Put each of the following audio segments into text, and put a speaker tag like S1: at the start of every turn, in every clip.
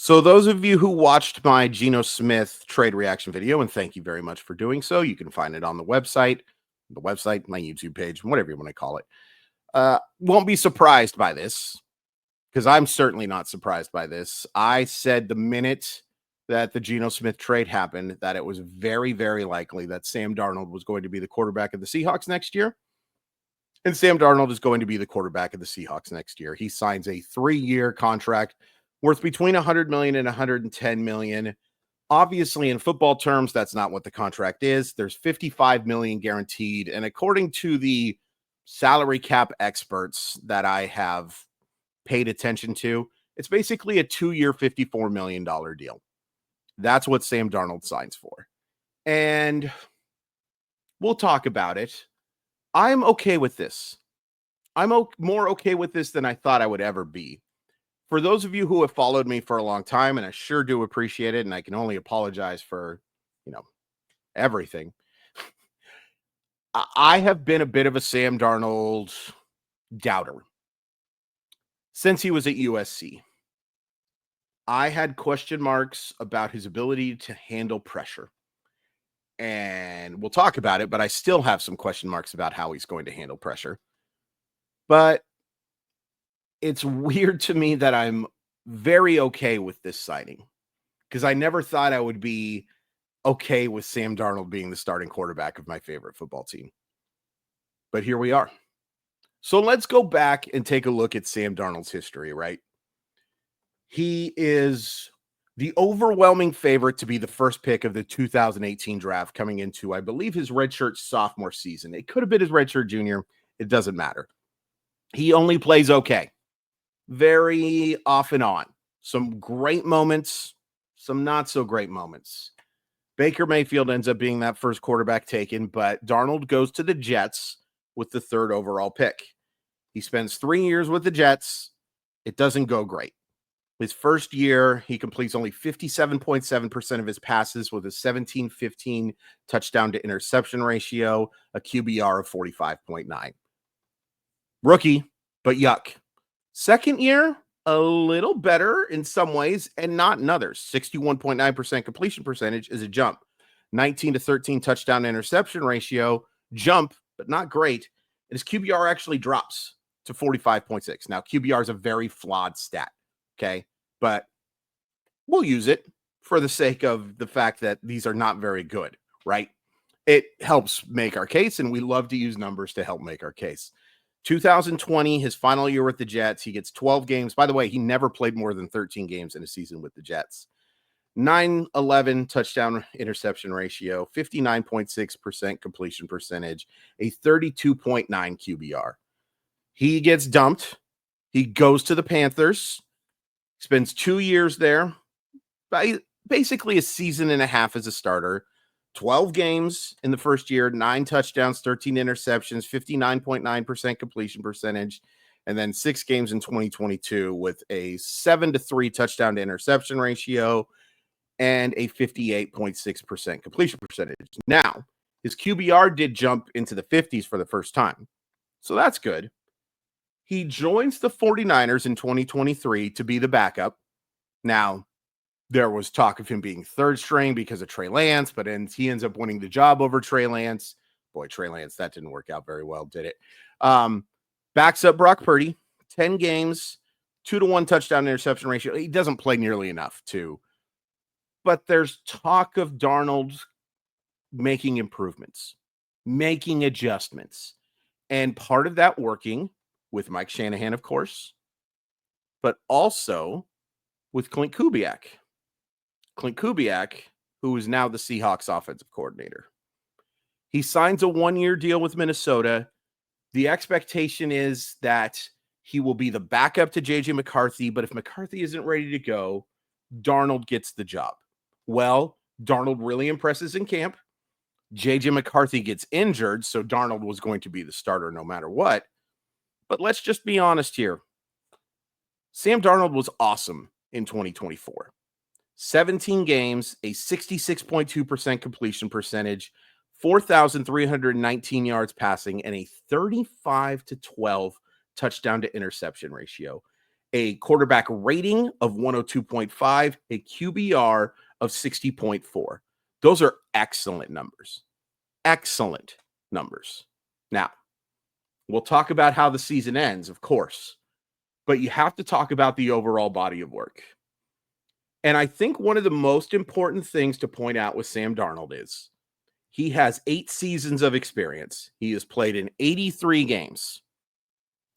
S1: So, those of you who watched my Geno Smith trade reaction video, and thank you very much for doing so, you can find it on the website, my YouTube page, whatever you want to call it. Won't be surprised by this because I'm certainly not surprised by this. I said the minute that the Geno Smith trade happened that it was very, very likely that Sam Darnold was going to be the quarterback of the Seahawks next year. And Sam Darnold is going to be the quarterback of the Seahawks next year. He signs a 3-year contract worth between 100 million and 110 million. Obviously, in football terms, that's not what the contract is. There's 55 million guaranteed. And according to the salary cap experts that I have paid attention to, it's basically a 2-year, $54 million deal. That's what Sam Darnold signs for. And we'll talk about it. I'm okay with this. I'm more okay with this than I thought I would ever be. For those of you who have followed me for a long time, and I sure do appreciate it, and I can only apologize for, everything. I have been a bit of a Sam Darnold doubter since he was at USC. I had question marks about his ability to handle pressure. And we'll talk about it, but I still have some question marks about how he's going to handle pressure. But it's weird to me that I'm very okay with this signing because I never thought I would be okay with Sam Darnold being the starting quarterback of my favorite football team. But here we are. So let's go back and take a look at Sam Darnold's history, right? He is the overwhelming favorite to be the first pick of the 2018 draft coming into, I believe, his redshirt sophomore season. It could have been his redshirt junior. It doesn't matter. He only plays okay. Very off and on. Some great moments, some not so great moments. Baker Mayfield ends up being that first quarterback taken, but Darnold goes to the Jets with the 3rd overall pick. He spends 3 years with the Jets. It doesn't go great. His first year, he completes only 57.7% of his passes with a 17-15 touchdown to interception ratio, a QBR of 45.9. Rookie, but yuck. Second year, a little better in some ways and not in others. 61.9% completion percentage is a jump. 19-13 touchdown interception ratio, jump, but not great. And his QBR actually drops to 45.6. Now, QBR is a very flawed stat. Okay, but we'll use it for the sake of the fact that these are not very good, right? It helps make our case, and we love to use numbers to help make our case. 2020, his final year with the Jets, he gets 12 games. By the way, he never played more than 13 games in a season with the Jets. 9-11 touchdown interception ratio, 59.6% completion percentage, a 32.9 QBR. He gets dumped. He goes to the Panthers. Spends 2 years there, basically a season and a half as a starter, 12 games in the first year, 9 touchdowns, 13 interceptions, 59.9% completion percentage, and then 6 games in 2022 with a 7-3 touchdown to interception ratio and a 58.6% completion percentage. Now, his QBR did jump into the 50s for the first time, so that's good. He joins the 49ers in 2023 to be the backup. Now, there was talk of him being 3rd string because of Trey Lance, but he ends up winning the job over Trey Lance. Boy, Trey Lance, that didn't work out very well, did it? Backs up Brock Purdy, 10 games, 2-1 touchdown interception ratio. He doesn't play nearly enough to. But there's talk of Darnold making improvements, making adjustments. And part of that working with Mike Shanahan, of course, but also with Clint Kubiak. Clint Kubiak, who is now the Seahawks offensive coordinator. He signs a 1-year deal with Minnesota. The expectation is that he will be the backup to J.J. McCarthy, but if McCarthy isn't ready to go, Darnold gets the job. Well, Darnold really impresses in camp. J.J. McCarthy gets injured, so Darnold was going to be the starter no matter what. But let's just be honest here. Sam Darnold was awesome in 2024. 17 games, a 66.2% completion percentage, 4,319 yards passing, and a 35-12 touchdown to interception ratio. a quarterback rating of 102.5, a QBR of 60.4. Those are excellent numbers. Excellent numbers. Now, we'll talk about how the season ends, of course, but you have to talk about the overall body of work. And I think one of the most important things to point out with Sam Darnold is he has 8 seasons of experience. He has played in 83 games.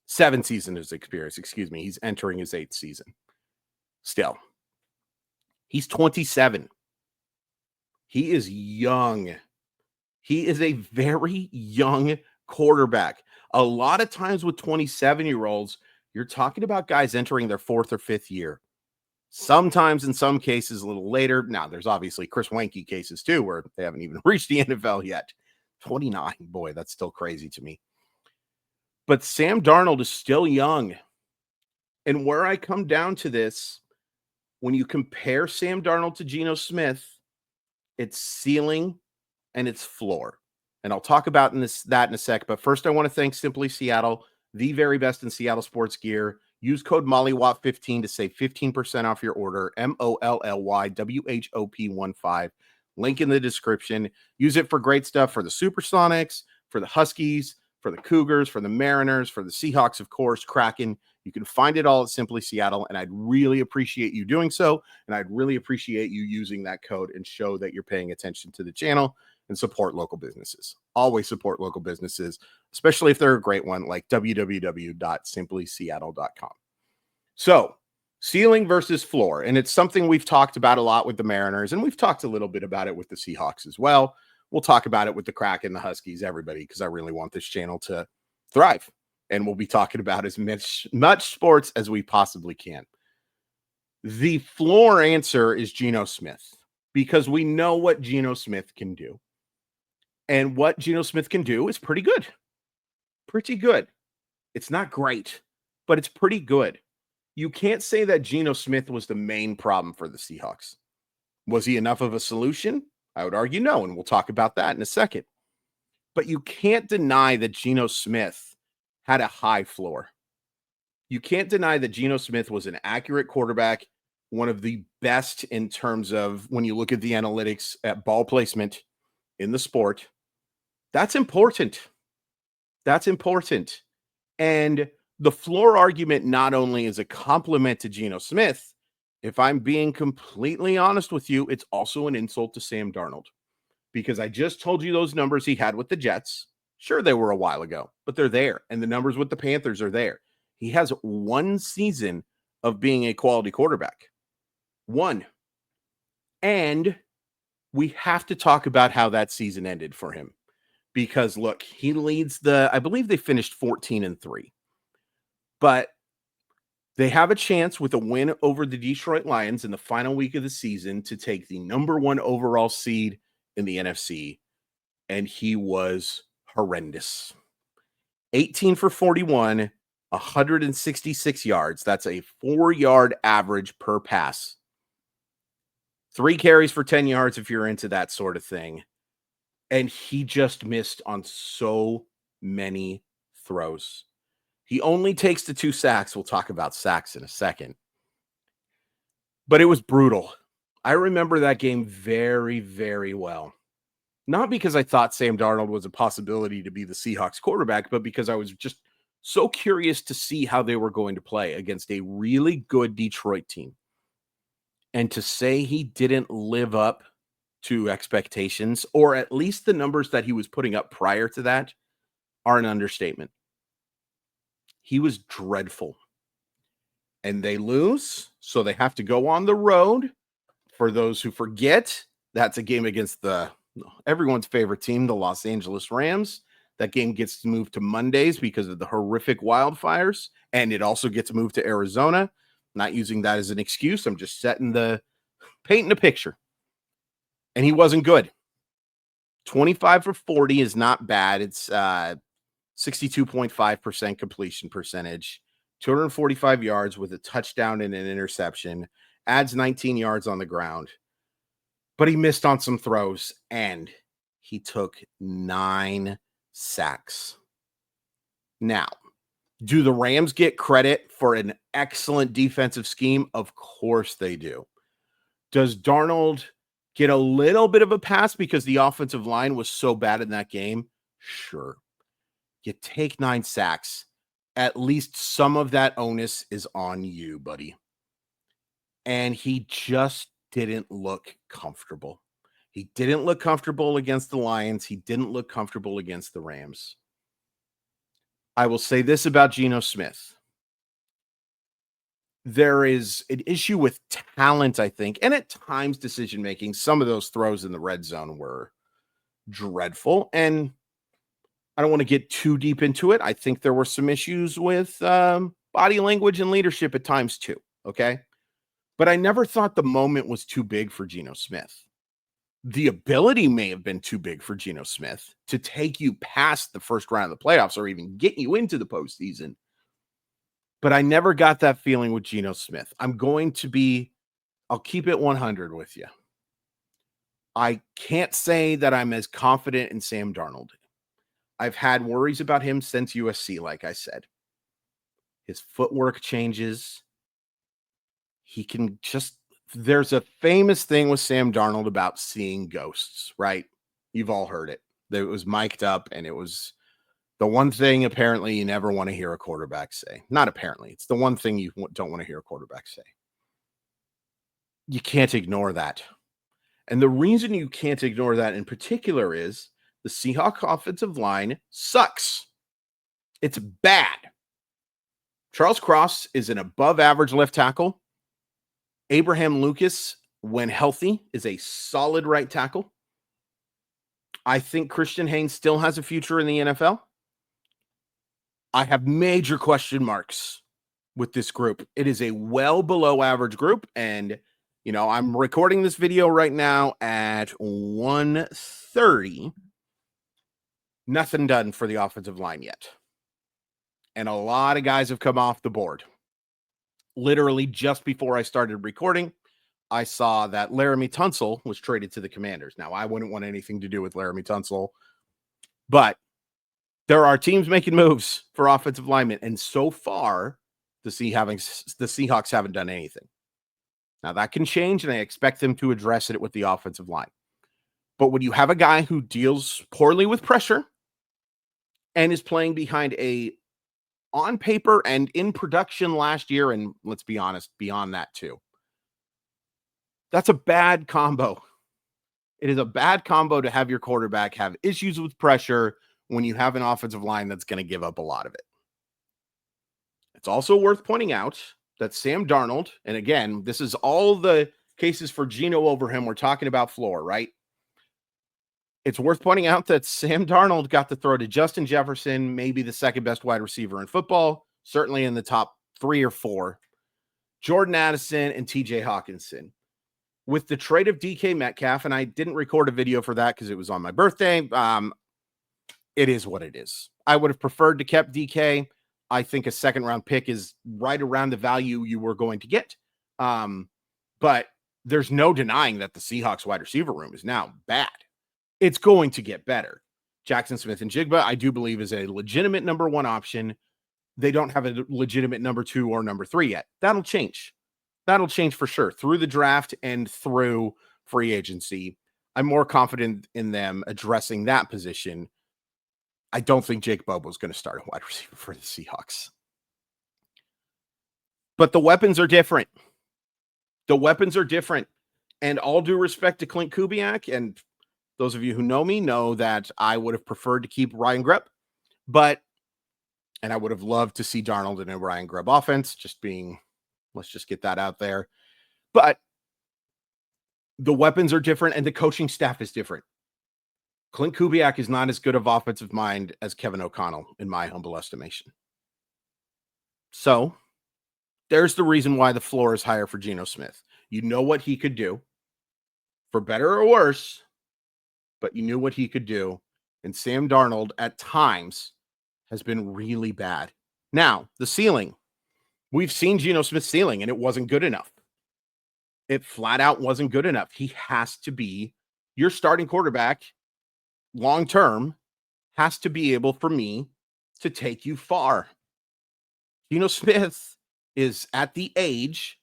S1: 7 seasons of experience, excuse me. He's entering his 8th season. Still, he's 27. He is young. He is a very young quarterback. A lot of times with 27-year-olds, you're talking about guys entering their 4th or 5th year. Sometimes, in some cases, a little later. Now, there's obviously Chris Weinke cases too, where they haven't even reached the NFL yet. 29, boy, that's still crazy to me. But Sam Darnold is still young. And where I come down to this, when you compare Sam Darnold to Geno Smith, it's ceiling and it's floor. And I'll talk about that in a sec. But first, I want to thank Simply Seattle, the very best in Seattle sports gear. Use code MOLLYWOP15 to save 15% off your order. MOLLYWHOP15. Link in the description. Use it for great stuff for the Supersonics, for the Huskies, for the Cougars, for the Mariners, for the Seahawks, of course, Kraken. You can find it all at Simply Seattle, and I'd really appreciate you doing so. And I'd really appreciate you using that code and show that you're paying attention to the channel and support local businesses. Always support local businesses, especially if they're a great one, like www.simplyseattle.com. So, ceiling versus floor, and it's something we've talked about a lot with the Mariners, and we've talked a little bit about it with the Seahawks as well. We'll talk about it with the Kraken, the Huskies, everybody, because I really want this channel to thrive, and we'll be talking about as much sports as we possibly can. The floor answer is Geno Smith, because we know what Geno Smith can do. And what Geno Smith can do is pretty good. Pretty good. It's not great, but it's pretty good. You can't say that Geno Smith was the main problem for the Seahawks. Was he enough of a solution? I would argue no, and we'll talk about that in a second. But you can't deny that Geno Smith had a high floor. You can't deny that Geno Smith was an accurate quarterback, one of the best in terms of when you look at the analytics at ball placement in the sport. That's important. That's important. And the floor argument not only is a compliment to Geno Smith, if I'm being completely honest with you, it's also an insult to Sam Darnold, because I just told you those numbers he had with the Jets. Sure, they were a while ago, but they're there. And the numbers with the Panthers are there. He has 1 season of being a quality quarterback. 1. And we have to talk about how that season ended for him. Because look, he leads I believe they finished 14-3, but they have a chance with a win over the Detroit Lions in the final week of the season to take the number 1 overall seed in the NFC. And he was horrendous. 18 for 41, 166 yards. That's a 4-yard average per pass. 3 carries for 10 yards if you're into that sort of thing. And he just missed on so many throws. He only takes the 2 sacks. We'll talk about sacks in a second. But it was brutal. I remember that game very, very well. Not because I thought Sam Darnold was a possibility to be the Seahawks quarterback, but because I was just so curious to see how they were going to play against a really good Detroit team. And to say he didn't live up to expectations, or at least the numbers that he was putting up prior to that, are an understatement. He was dreadful. And they lose, so they have to go on the road. For those who forget, that's a game against everyone's favorite team, the Los Angeles Rams. That game gets moved to Mondays because of the horrific wildfires, and it also gets moved to Arizona. Not using that as an excuse. I'm just painting a picture. And he wasn't good. 25 for 40 is not bad. It's 62.5% completion percentage, 245 yards with a touchdown and an interception, adds 19 yards on the ground. But he missed on some throws, and he took 9 sacks. Now, Do the Rams get credit for an excellent defensive scheme? Of course they do. Does Darnold get a little bit of a pass because the offensive line was so bad in that game? Sure. You take 9 sacks. At least some of that onus is on you, buddy. And he just didn't look comfortable. He didn't look comfortable against the Lions. He didn't look comfortable against the Rams. I will say this about Geno Smith. There is an issue with talent, I think, and at times decision making. Some of those throws in the red zone were dreadful, and I don't want to get too deep into it. I think there were some issues with body language and leadership at times too. Okay, but I never thought the moment was too big for Geno Smith. The ability may have been too big for Geno Smith to take you past the first round of the playoffs or even get you into the postseason. But I never got that feeling with Geno Smith. I'll keep it 100 with you. I can't say that I'm as confident in Sam Darnold. I've had worries about him since USC, like I said. His footwork changes. There's a famous thing with Sam Darnold about seeing ghosts, right? You've all heard it. It was mic'd up, and it was the one thing apparently you never want to hear a quarterback say. Not apparently. It's the one thing you don't want to hear a quarterback say. You can't ignore that. And the reason you can't ignore that in particular is the Seahawks offensive line sucks. It's bad. Charles Cross is an above average left tackle. Abraham Lucas, when healthy, is a solid right tackle. I think Christian Haynes still has a future in the NFL. I have major question marks with this group. It is a well below average group, and I'm recording this video right now at 1:30. Nothing done for the offensive line yet. And a lot of guys have come off the board. Literally just before I started recording, I saw that Laramie Tunsil was traded to the Commanders. Now, I wouldn't want anything to do with Laramie Tunsil, but there are teams making moves for offensive linemen, and so far, the Seahawks haven't done anything. Now, that can change, and I expect them to address it with the offensive line. But when you have a guy who deals poorly with pressure and is playing behind on paper and in production last year, and let's be honest, beyond that too, that's a bad combo. It is a bad combo to have your quarterback have issues with pressure when you have an offensive line that's going to give up a lot of it. It's also worth pointing out that Sam Darnold, and again, this is all the cases for Geno over him. We're talking about floor, right? It's worth pointing out that Sam Darnold got to throw to Justin Jefferson, maybe the second best wide receiver in football, certainly in the top 3 or 4, Jordan Addison and TJ Hawkinson. With the trade of DK Metcalf, and I didn't record a video for that because it was on my birthday, it is what it is. I would have preferred to kept DK. I think a second-round pick is right around the value you were going to get. But there's no denying that the Seahawks wide receiver room is now bad. It's going to get better. Jackson Smith-Njigba, I do believe, is a legitimate number 1 option. They don't have a legitimate number 2 or number 3 yet. That'll change. That'll change for sure through the draft and through free agency. I'm more confident in them addressing that position. I don't think Jake Bobo is going to start a wide receiver for the Seahawks. But the weapons are different. And all due respect to Clint Kubiak, and those of you who know me know that I would have preferred to keep Ryan Grubb, and I would have loved to see Darnold in a Ryan Grubb offense, let's just get that out there. But the weapons are different and the coaching staff is different. Clint Kubiak is not as good of offensive mind as Kevin O'Connell, in my humble estimation. So there's the reason why the floor is higher for Geno Smith. You know what he could do, for better or worse, but you knew what he could do. And Sam Darnold at times has been really bad. Now, the ceiling. We've seen Geno Smith's ceiling, and it wasn't good enough. It flat out wasn't good enough. He has to be your starting quarterback long-term, has to be able for me to take you far. Geno Smith is at the age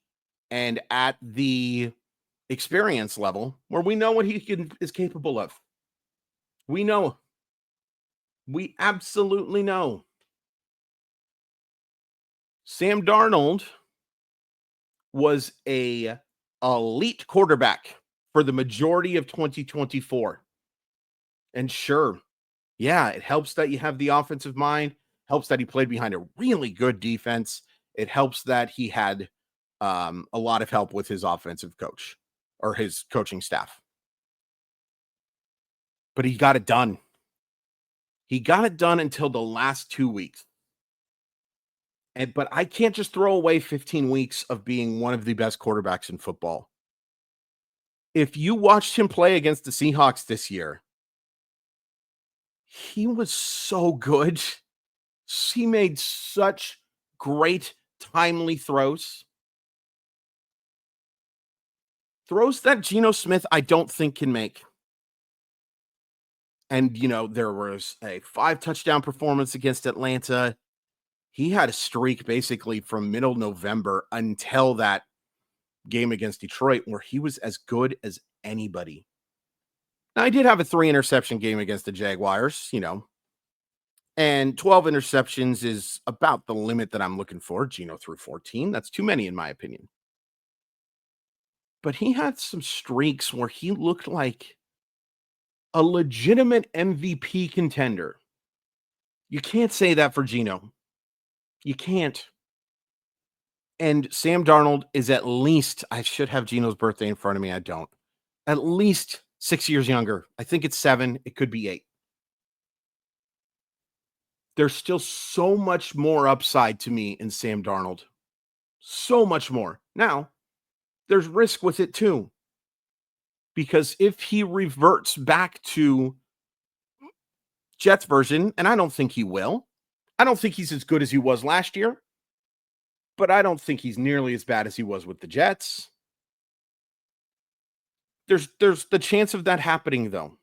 S1: and at the experience level where we know what is capable of. We know. We absolutely know. Sam Darnold was a elite quarterback for the majority of 2024. And sure, yeah, it helps that you have the offensive mind, helps that he played behind a really good defense. It helps that he had a lot of help with his offensive coach or his coaching staff. But he got it done. He got it done until the last 2 weeks. But I can't just throw away 15 weeks of being one of the best quarterbacks in football. If you watched him play against the Seahawks this year, he was so good. He made such great, timely throws. Throws that Geno Smith, I don't think can make. And, there was a 5-touchdown performance against Atlanta. He had a streak basically from middle November until that game against Detroit where he was as good as anybody. Now, I did have a 3-interception game against the Jaguars, and 12 interceptions is about the limit that I'm looking for. Geno threw 14. That's too many, in my opinion. But he had some streaks where he looked like a legitimate MVP contender. You can't say that for Geno. You can't. And Sam Darnold is at least, I should have Geno's birthday in front of me. I don't. At least 6 years younger. I think it's 7. It could be 8. There's still so much more upside to me in Sam Darnold. So much more. Now, there's risk with it too. Because if he reverts back to Jets version, and I don't think he will, I don't think he's as good as he was last year, but I don't think he's nearly as bad as he was with the Jets. There's the chance of that happening, though.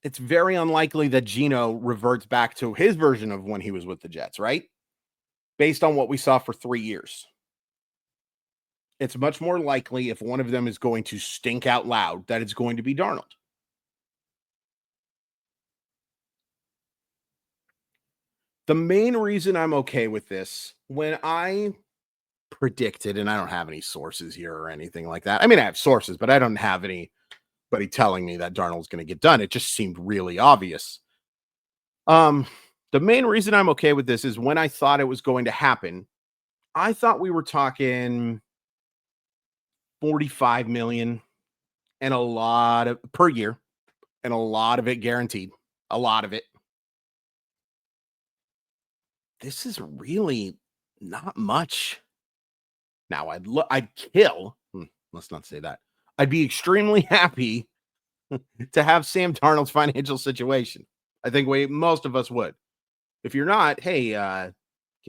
S1: It's very unlikely that Geno reverts back to his version of when he was with the Jets, right? Based on what we saw for 3 years. It's much more likely if one of them is going to stink out loud that it's going to be Darnold. The main reason I'm okay with this, when I predicted, and I don't have any sources here or anything like that. I mean, I have sources, but I don't have anybody telling me that Darnold's going to get done. It just seemed really obvious. The main reason I'm okay with this is when I thought it was going to happen, I thought we were talking 45 million and a lot of per year and a lot of it guaranteed. A lot of it. This is really not much. Now I'd kill. Let's not say that. I'd be extremely happy to have Sam Darnold's financial situation. I think most of us would. If you're not, hey, can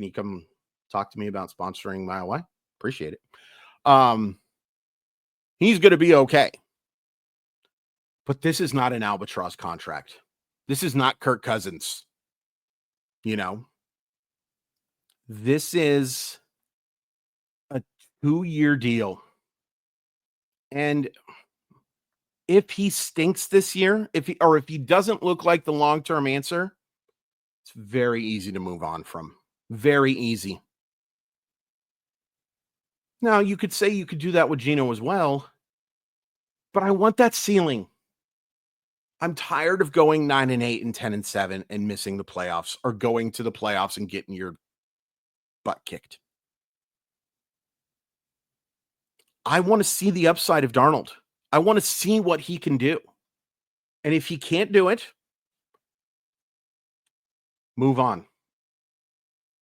S1: you come talk to me about sponsoring Mile High? Appreciate it. He's going to be okay. But this is not an albatross contract. This is not Kirk Cousins. This is a 2-year deal. And if he stinks this year, if he doesn't look like the long-term answer, it's very easy to move on from. Very easy. Now, you could say you could do that with Geno as well, but I want that ceiling. I'm tired of going 9-8 and 10-7 and missing the playoffs or going to the playoffs and getting your butt kicked. I want to see the upside of Darnold. I want to see what he can do. And if he can't do it, move on.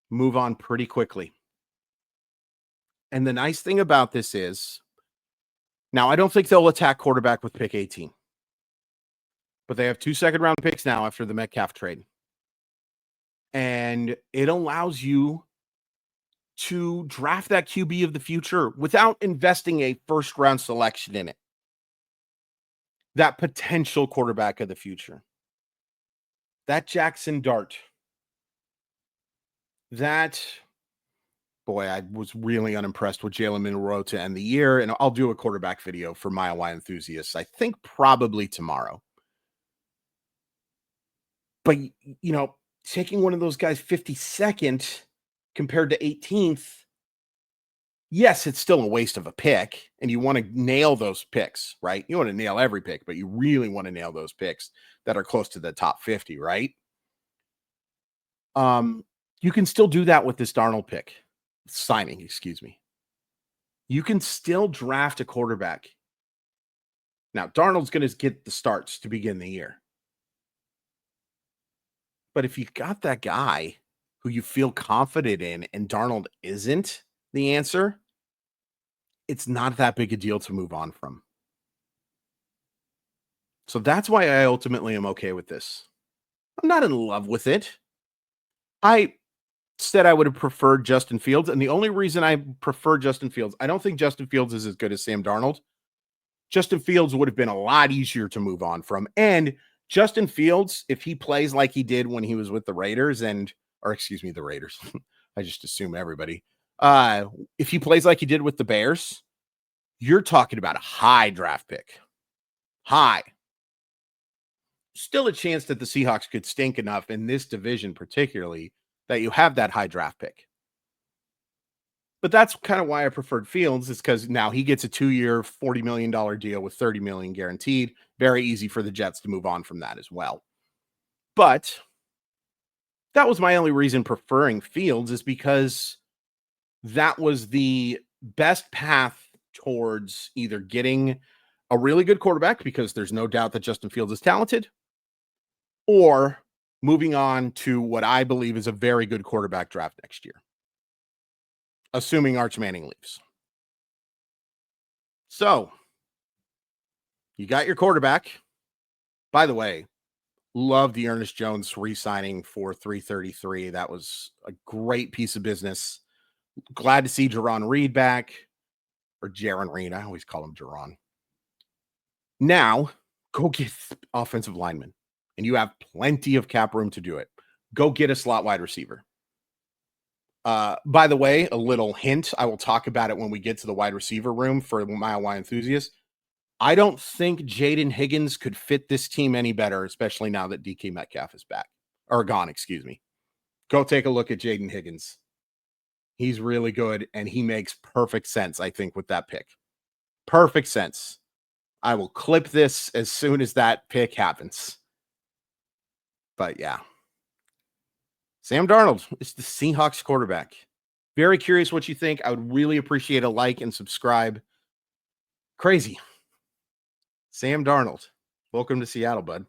S1: Move on pretty quickly. And the nice thing about this is, now I don't think they'll attack quarterback with pick 18. But they have 2 second-round picks now after the Metcalf trade. And it allows you to draft that QB of the future without investing a first-round selection in it. That potential quarterback of the future. That Jackson Dart. That boy, I was really unimpressed with Jalen Monroe to end the year, and I'll do a quarterback video for Mile Y enthusiasts. I think probably tomorrow. But taking one of those guys 52nd compared to 18th, yes, it's still a waste of a pick, and you want to nail those picks, right? You want to nail every pick, but you really want to nail those picks that are close to the top 50, right? You can still do that with this Darnold pick signing, excuse me. You can still draft a quarterback. Now, Darnold's going to get the starts to begin the year. But if you got that guy who you feel confident in and Darnold isn't the answer, it's not that big a deal to move on from. So that's why I ultimately am okay with this. I'm not in love with it. I said I would have preferred Justin Fields, and the only reason I prefer Justin Fields, I don't think Justin Fields is as good as Sam Darnold. Justin Fields would have been a lot easier to move on from. And Justin Fields, if he plays like he did when he was with the Raiders the Raiders. I just assume everybody. If he plays like he did with the Bears, you're talking about a high draft pick. High. Still a chance that the Seahawks could stink enough in this division, particularly, that you have that high draft pick. But that's kind of why I preferred Fields, is because now he gets a 2-year, $40 million deal with $30 million guaranteed. Very easy for the Jets to move on from that as well. But that was my only reason preferring Fields, is because that was the best path towards either getting a really good quarterback, because there's no doubt that Justin Fields is talented, or moving on to what I believe is a very good quarterback draft next year, assuming Arch Manning leaves. So you got your quarterback. By the way, love the Ernest Jones re-signing for $333. That was a great piece of business. Glad to see Jaron Reed back, or Jaron Reed. I always call him Jaron. Now, go get offensive linemen, and you have plenty of cap room to do it. Go get a slot wide receiver. By the way, a little hint, I will talk about it when we get to the wide receiver room for Mile Y enthusiasts. I don't think Jaden Higgins could fit this team any better, especially now that DK Metcalf is back, or gone, excuse me. Go take a look at Jaden Higgins. He's really good, and he makes perfect sense, I think, with that pick. Perfect sense. I will clip this as soon as that pick happens. But yeah. Sam Darnold is the Seahawks quarterback. Very curious what you think. I would really appreciate a like and subscribe. Crazy. Sam Darnold. Welcome to Seattle, bud.